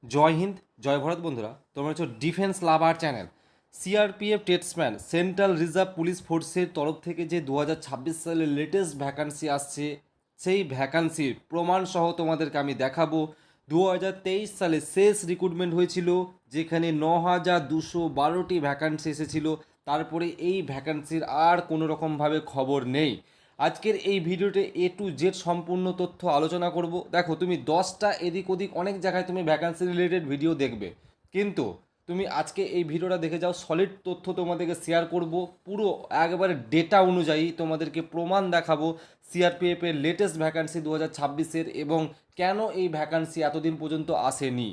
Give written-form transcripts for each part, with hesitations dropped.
জয় হিন্দ, জয় ভারত বন্ধুরা। তোমরা হচ্ছে ডিফেন্স লাভার channel. CRPF টেটসম্যান central reserve police ফোর্সের তরফ থেকে যে 2026 সালে লেটেস্ট ভ্যাকান্সি আসছে, সেই ভ্যাকান্সির প্রমাণ সহ তোমাদেরকে আমি দেখাবো। 2023 সালে শেষ রিক্রুটমেন্ট হয়েছিল, যেখানে 9212টি ভ্যাকান্সি এসেছিল। তারপরে এই ভ্যাকান্সির আর কোনো রকমভাবে খবর নেই। আজকের এই ভিডিওতে এ টু জেড সম্পূর্ণ তথ্য আলোচনা করব। দেখো, তুমি 10টা এদিক ওদিক অনেক জায়গায় তুমি ভ্যাকান্সি রিলেটেড ভিডিও দেখবে, কিন্তু তুমি আজকে এই ভিডিওটা দেখে যাও। সলিড তথ্য তোমাদেরকে শেয়ার করব, পুরো একবারে ডেটা অনুযায়ী তোমাদেরকে প্রমাণ দেখাবো সিআরপিএফ এর লেটেস্ট ভ্যাকান্সি 2026-এর, এবং কেন এই ভ্যাকান্সি এতদিন পর্যন্ত আসেনি।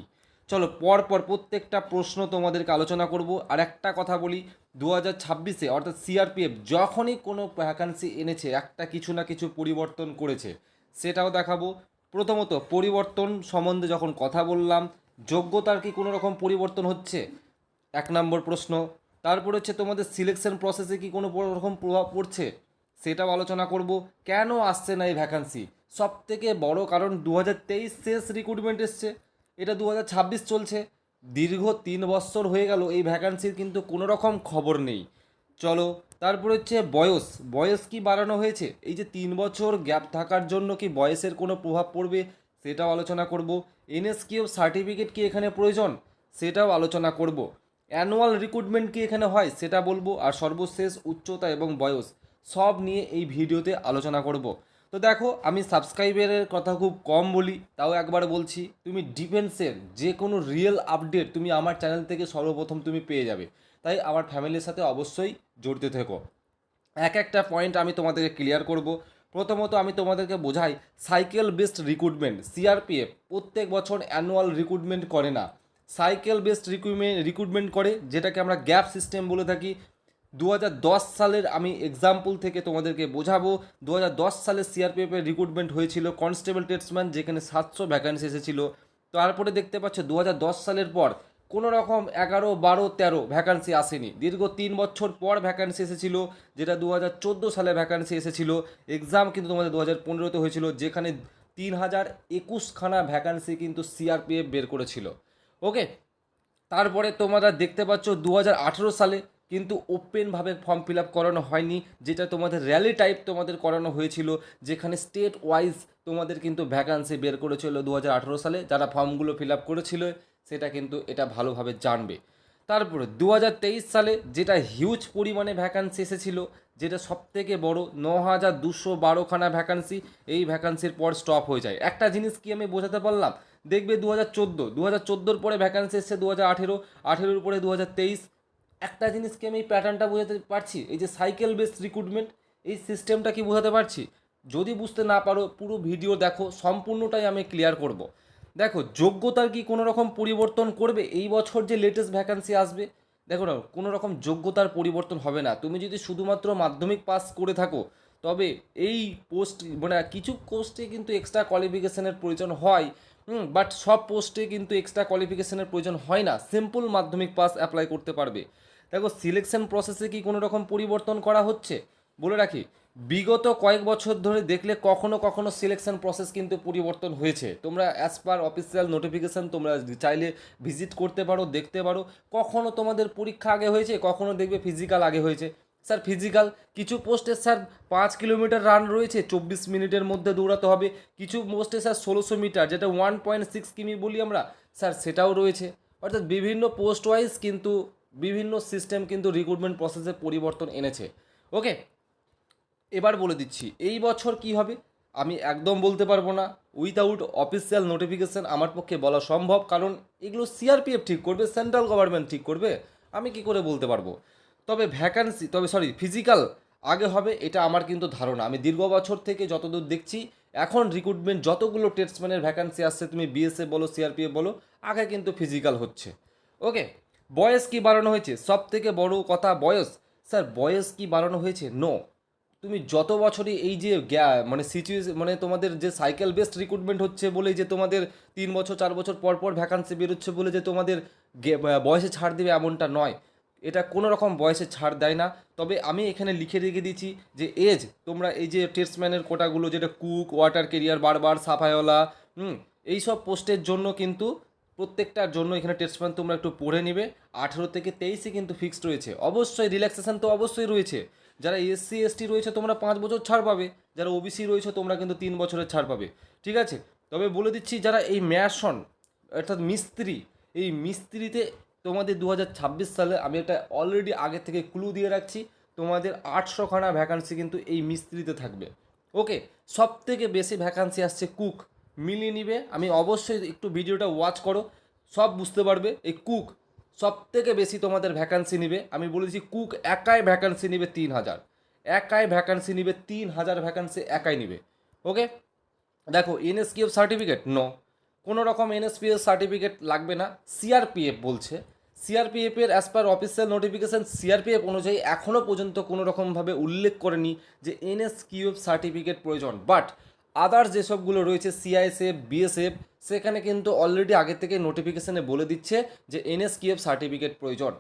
চলো পরপর প্রত্যেকটা প্রশ্ন তোমাদেরকে আলোচনা করব। আর একটা কথা বলি, 2026-এ অর্থাৎ সিআরপিএফ যখনই কোনো ভ্যাকান্সি এনেছে, একটা কিছু না কিছু পরিবর্তন করেছে, সেটাও দেখাবো। প্রথমত পরিবর্তন সম্বন্ধে যখন কথা বললাম, যোগ্যতার কি কোনো রকম পরিবর্তন হচ্ছে, 1 নম্বর প্রশ্ন। তারপর হচ্ছে তোমাদের সিলেকশন প্রসেসে কি কোনো রকম প্রভাব পড়ছে, সেটাও আলোচনা করব। কেন আসছে না এই ভ্যাকান্সি, সব থেকে বড় কারণ 2023 শেষ রিক্রুটমেন্ট এসছে, এটা 2026 চলছে। দীর্ঘ 3 বছর হয়ে গেল, এই ভ্যাকান্সির কিন্তু কোনো রকম খবর নেই। চলো, তারপর হচ্ছে বয়স, বয়স কি বাড়ানো হয়েছে, এই যে 3 বছর গ্যাপ থাকার জন্য কি বয়সের কোনো প্রভাব পড়বে, সেটাও আলোচনা করব। এনএসকিউ সার্টিফিকেট কি এখানে প্রয়োজন, সেটাও আলোচনা করব। অ্যানুয়াল রিক্রুটমেন্ট কি এখানে হয়, সেটা বলবো। আর সর্বশেষ উচ্চতা এবং বয়স সব নিয়ে এই ভিডিওতে আলোচনা করব। তো দেখো, আমি সাবস্ক্রাইবারের কথা খুব কম বলি, তাও একবার বলছি, তুমি ডিফেন্সের যে কোনো রিয়েল আপডেট তুমি আমার চ্যানেল থেকে সর্বপ্রথম তুমি পেয়ে যাবে। তাই আমার ফ্যামিলির সাথে অবশ্যই জড়িত থেকো। এক একটা পয়েন্ট আমি তোমাদেরকে ক্লিয়ার করব। প্রথমত আমি তোমাদেরকে বোঝাই, সাইকেল বেসড রিক্রুটমেন্ট সিআরপিএফ প্রত্যেক বছর অ্যানুয়াল রিক্রুটমেন্ট করে না, সাইকেল বেসড রিক্রুটমেন্ট করে, যেটাকে আমরা গ্যাপ সিস্টেম বলে থাকি। 2010 সালের আমি এক্সাম্পল থেকে তোমাদেরকে বোঝাবো। 2010 সালে সিআরপিএফের রিক্রুটমেন্ট হয়েছিল কনস্টেবল টেটসম্যান, যেখানে 700 ভ্যাকান্সি এসেছিল। তারপরে দেখতে পাচ্ছ 2010 সালের পর কোনো রকম 11, 12, 13 ভ্যাকান্সি আসেনি। দীর্ঘ 3 বছর পর ভ্যাকান্সি এসেছিল, যেটা 2014 সালে ভ্যাকান্সি এসেছিল। এক্সাম কিন্তু তোমাদের 2015-তে হয়েছিল, যেখানে 3021খানা ভ্যাকান্সি কিন্তু সিআরপিএফ বের করেছিল। ওকে, তারপরে তোমরা দেখতে পাচ্ছ 2018 সালে কিন্তু ওপেনভাবে ফর্ম ফিল আপ করানো হয়নি, যেটা তোমাদের র্যালি টাইপ তোমাদের করানো হয়েছিল, যেখানে স্টেট ওয়াইজ তোমাদের কিন্তু ভ্যাকান্সি বের করেছিল 2018 সালে। যারা ফর্মগুলো ফিল আপ করেছিল সেটা কিন্তু এটা ভালোভাবে জানবে। তারপরে 2023 সালে যেটা হিউজ পরিমাণে ভ্যাকান্সি এসেছিল, যেটা সবথেকে বড় 9212খানা ভ্যাকান্সি, এই ভ্যাকান্সির পর স্টপ হয়ে যায়। একটা জিনিস কি আমি বোঝাতে পারলাম, দেখবে 2014 পরে ভ্যাকান্সি এসছে 2018, 18-র পরে 2023। একটা জিনিস কি আমি এই প্যাটার্নটা বোঝাতে পারছি, এই যে সাইকেল বেস রিক্রুটমেন্ট, এই সিস্টেমটা কি বোঝাতে পারছি? যদি বুঝতে না পারো পুরো ভিডিও দেখো, সম্পূর্ণটাই আমি ক্লিয়ার করব। দেখো, যোগ্যতার কি কোনো রকম পরিবর্তন করবে এই বছর যে লেটেস্ট ভ্যাকান্সি আসবে? দেখো না, কোনো রকম যোগ্যতার পরিবর্তন হবে না। তুমি যদি শুধুমাত্র মাধ্যমিক পাস করে থাকো, তবে এই পোস্ট মানে কিছু পোস্টে কিন্তু এক্সট্রা কোয়ালিফিকেশনের প্রয়োজন হয়, বাট সব পোস্টে কিন্তু এক্সট্রা কোয়ালিফিকেশনের প্রয়োজন হয় না, সিম্পল মাধ্যমিক পাস অ্যাপ্লাই করতে পারবে। দেখো, সিলেকশন প্রসেসে কি কোনো রকম পরিবর্তন করা হচ্ছে? বলে রাখি, বিগত কয়েক বছর ধরে দেখলে কখনো কখনো সিলেকশন প্রসেস কিন্তু পরিবর্তন হয়েছে। তোমরা অ্যাজ পার অফিসিয়াল নোটিফিকেশান তোমরা চাইলে ভিজিট করতে পারো, দেখতে পারো। কখনো তোমাদের পরীক্ষা আগে হয়েছে, কখনো দেখবে ফিজিক্যাল আগে হয়েছে। স্যার ফিজিক্যাল কিছু পোস্টে স্যার 5 কিলোমিটার রান রয়েছে, 24 মিনিটের মধ্যে দৌড়াতে হবে। কিছু পোস্টে স্যার 1600 মিটার, যেটা 1.6 কিমি বলি আমরা, স্যার সেটাও রয়েছে। অর্থাৎ বিভিন্ন পোস্ট ওয়াইজ কিন্তু বিভিন্ন সিস্টেম কিন্তু রিক্রুটমেন্ট প্রসেসে পরিবর্তন এনেছে। ওকে, এবার বলে দিচ্ছি এই বছর কি হবে আমি একদম বলতে পারবো না। উইথাউট অফিসিয়াল নোটিফিকেশান আমার পক্ষে বলা সম্ভব, কারণ এগুলো সিআরপিএফ ঠিক করবে, সেন্ট্রাল গভর্নমেন্ট ঠিক করবে, আমি কি করে বলতে পারবো। তবে ভ্যাকান্সি, তবে সরি ফিজিক্যাল আগে হবে, এটা আমার কিন্তু ধারণা। আমি দীর্ঘ বছর থেকে যতদূর দেখছি, এখন রিক্রুটমেন্ট যতগুলো টেস্টম্যানের ভ্যাকান্সি আসছে, তুমি বিএসএফ বলো সিআরপিএফ বলো, আগে কিন্তু ফিজিক্যাল হচ্ছে। ওকে, বয়স কি বাড়ানো হয়েছে, সব থেকে বড় কথা বয়স। স্যার বয়স কি বাড়ানো হয়েছে? নো। তুমি যত বছরই এই যে মানে সিচুয়েশন, মানে তোমাদের যে সাইকেল বেসড রিক্রুটমেন্ট হচ্ছে বলে যে তোমাদের 3 বছর 4 বছর পর পর ভ্যাকান্সি বেরোচ্ছে বলে যে তোমাদের বয়সে ছাড় দেবে, এমনটা নয়। এটা কোনো রকম বয়সে ছাড় দেয় না। তবে আমি এখানে লিখে রেখে দিচ্ছি যে এজ, তোমরা এই যে টেস্টম্যানের কোটাগুলো, যেটা কুক, ওয়াটার কেরিয়ার, বারবার, সাফাইওয়ালা, এইসব পোস্টের জন্য কিন্তু প্রত্যেকটার জন্য এখানে টেস্ট প্ল্যান তোমরা একটু পড়ে নিবে। 18 থেকে 23 কিন্তু ফিক্সড রয়েছে, অবশ্যই রিল্যাক্সেশন তো অবশ্যই রয়েছে। যারা এসসি এসটি রয়েছে তোমরা 5 বছর ছাড় পাবে, যারা ওবিসি রয়েছে তোমরা কিন্তু 3 বছরের ছাড় পাবে, ঠিক আছে। তবে বলে দিচ্ছি যারা এই ম্যাশন অর্থাৎ মিস্ত্রি, এই মিস্ত্রিতে তোমাদের 2026 সালে আমি একটা অলরেডি আগে থেকে ক্লু দিয়ে রাখছি, তোমাদের 800খানা ভ্যাকান্সি কিন্তু এই মিস্ত্রিতে থাকবে। ওকে, সব থেকে বেশি ভ্যাকান্সি আসছে কুক, মিলিয়ে নিবে। আমি অবশ্যই একটু ভিডিওটা ওয়াচ করো, সব বুঝতে পারবে। এই কুক সব থেকে বেশি তোমাদের ভ্যাকান্সি নিবে। আমি বলেছি কুক একাই ভ্যাকান্সি নিবে 3000, একাই ভ্যাকান্সি নিবে 3000 ভ্যাকান্সি একাই নিবে। ওকে, দেখো এনএসকিএফ সার্টিফিকেট কোনো রকম এনএসপিএস সার্টিফিকেট লাগবে না। সিআরপিএফ বলছে, সিআরপিএফের as per official notification CRPF অনুযায়ী এখনও পর্যন্ত কোনো রকমভাবে উল্লেখ করেনি যে এনএসকিউএফ সার্টিফিকেট প্রয়োজন। বাট আদার্স যেসবগুলো রয়েছে সিআইএসএফ বিএসএফ, সেখানে কিন্তু অলরেডি আগে থেকে নোটিফিকেশানে বলে দিচ্ছে যে এনএসকিউএফ সার্টিফিকেট প্রয়োজন।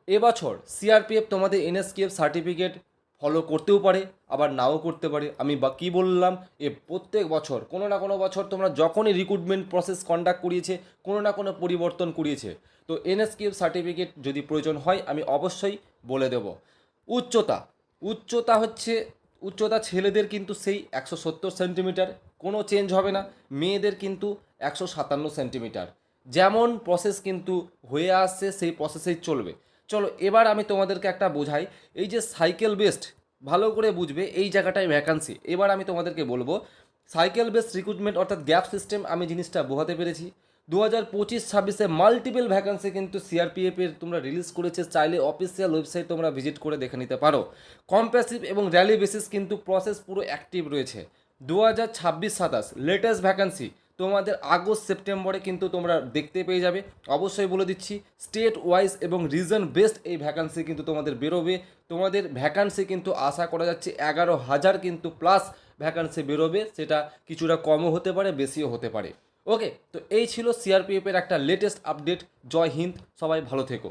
এবছর সিআরপিএফ তোমাদের এনএসকিউএফ সার্টিফিকেট ফলো করতেও পারে, আবার নাও করতে পারে। আমি কী বললাম, প্রত্যেক বছর কোনো না কোনো বছর তোমরা যখনই রিক্রুটমেন্ট প্রসেস কন্ডাক্ট করিয়েছে কোনো না কোনো পরিবর্তন করিয়েছে। তো এনএসকিউএফ সার্টিফিকেট যদি প্রয়োজন হয় আমি অবশ্যই বলে দেব। উচ্চতা ছেলেদের কিন্তু সেই 170 সেন্টিমিটার, কোনো চেঞ্জ হবে না। মেয়েদের কিন্তু 157 সেন্টিমিটার। যেমন প্রসেস কিন্তু হয়ে আসছে সেই প্রসেসেই চলবে। চলো এবার আমি তোমাদেরকে একটা বোঝাই, এই যে সাইকেল বেসড, ভালো করে বুঝবে এই জায়গাটায় ভ্যাকান্সি। এবার আমি তোমাদেরকে বলবো সাইকেল বেসড রিক্রুটমেন্ট অর্থাৎ গ্যাপ সিস্টেম, আমি জিনিসটা বোঝাতে পেরেছি। 2025-26-এ মাল্টিপল ভ্যাকান্সি কিন্তু সিআরপিএফের তোমরা রিলিজ করেছে, চাইলে অফিসিয়াল ওয়েবসাইট তোমরা ভিজিট করে দেখে নিতে পারো। কম্প্যাসিভ এবং র্যালি বেসিস কিন্তু প্রসেস পুরো অ্যাক্টিভ রয়েছে। 2026-27 লেটেস্ট ভ্যাকান্সি তোমাদের আগস্ট সেপ্টেম্বরে কিন্তু তোমরা দেখতে পেয়ে যাবে। অবশ্যই বলে দিচ্ছি স্টেট ওয়াইজ এবং রিজন বেসড এই ভ্যাকান্সি কিন্তু তোমাদের বেরোবে। তোমাদের ভ্যাকান্সি কিন্তু আশা করা যাচ্ছে 11,000 কিন্তু প্লাস ভ্যাকান্সি বেরোবে, সেটা কিছুটা কমও হতে পারে বেশিও হতে পারে। ওকে, তো এই ছিল সিআরপিএফের একটা লেটেস্ট আপডেট। জয় হিন্দ, সবাই ভালো থেকো।